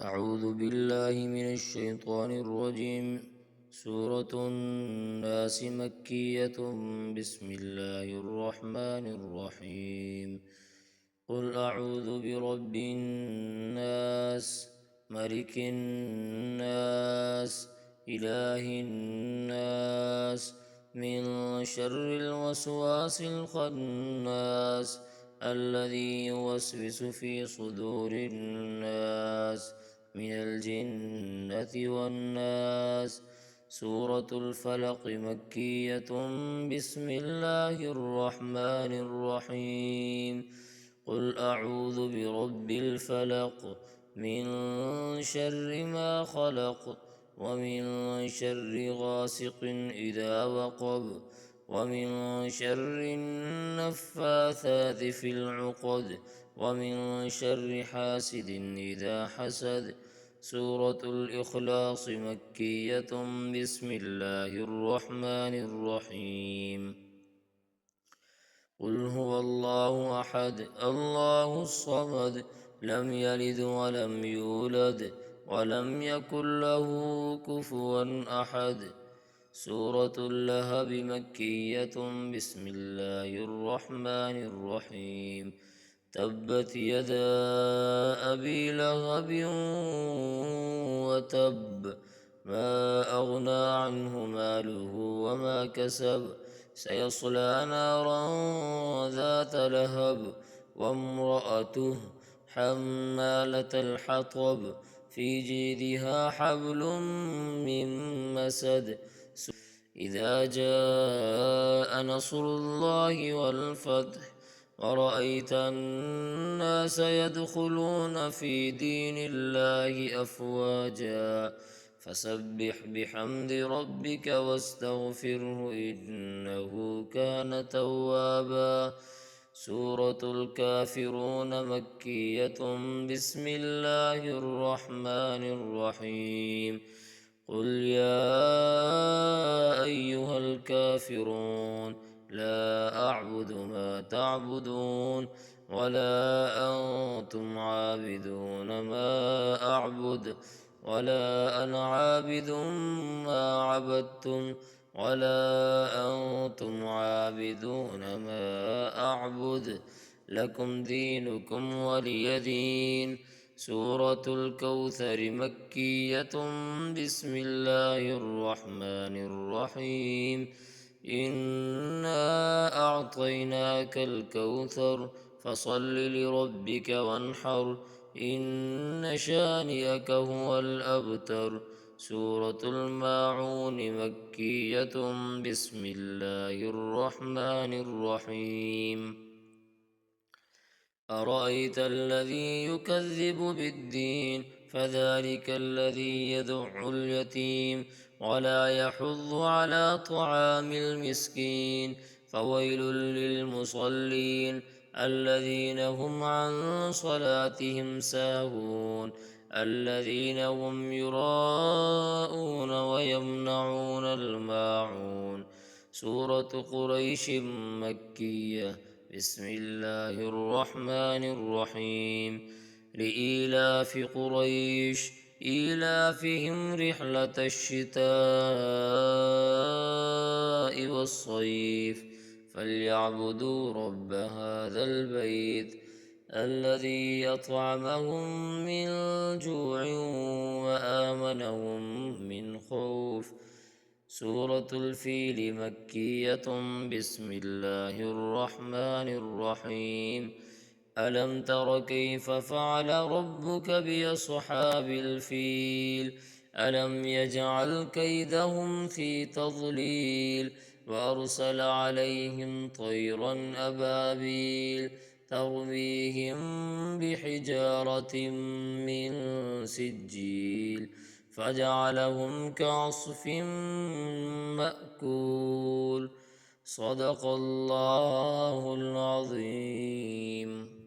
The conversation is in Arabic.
أعوذ بالله من الشيطان الرجيم. سورة الناس مكية. بسم الله الرحمن الرحيم. قل أعوذ برب الناس، ملك الناس، إله الناس، من شر الوسواس الخناس الذي يوسوس في صدور الناس من الجنة والناس. سورة الفلق مكية. بسم الله الرحمن الرحيم. قل أعوذ برب الفلق، من شر ما خلق، ومن شر غاسق إذا وقب، ومن شر النفاثات في العقد، ومن شر حاسد إذا حسد. سورة الإخلاص مكية. بسم الله الرحمن الرحيم. قل هو الله أحد الله الصمد، لم يلد ولم يولد ولم يكن له كفوا أحد. سورة اللهب مكية. بسم الله الرحمن الرحيم. تبت يدا أبي لهب وتب، ما أغنى عنه ماله وما كسب، سيصلى نارا ذات لهب، وامرأته حمالة الحطب، في جيدها حبل من مسد. إذا جاء نصر الله والفتح، ورأيت الناس يدخلون في دين الله أفواجا، فسبح بحمد ربك واستغفره إنه كان توابا. سورة الكافرون مكية. بسم الله الرحمن الرحيم. قل يا أيها الكافرون، لا أعبد ما تعبدون، ولا أنتم عابدون ما أعبد، ولا أنا عابد ما عبدتم، ولا أنتم عابدون ما أعبد، لكم دينكم ولي دين. سورة الكوثر مكية. بسم الله الرحمن الرحيم. إنا أعطيناك الكوثر، فصل لربك وانحر، إن شانئك هو الأبتر. سورة الماعون مكية. بسم الله الرحمن الرحيم. أرأيت الذي يكذب بالدين، فذلك الذي يدع اليتيم ولا يحض على طعام المسكين. فويل للمصلين الذين هم عن صلاتهم ساهون، الذين هم يراءون ويمنعون الماعون. سورة قريش مكية. بسم الله الرحمن الرحيم. لإيلاف قريش إيلافهم رحلة الشتاء والصيف، فليعبدوا رب هذا البيت الذي أطعمهم من جوع وآمنهم من خوف. سورة الفيل مكية. بسم الله الرحمن الرحيم. ألم تر كيف فعل ربك بأصحاب الفيل، ألم يجعل كيدهم في تضليل، وأرسل عليهم طيرا أبابيل ترميهم بحجارة من سجيل، فجعلهم كعصف مأكول. صدق الله العظيم.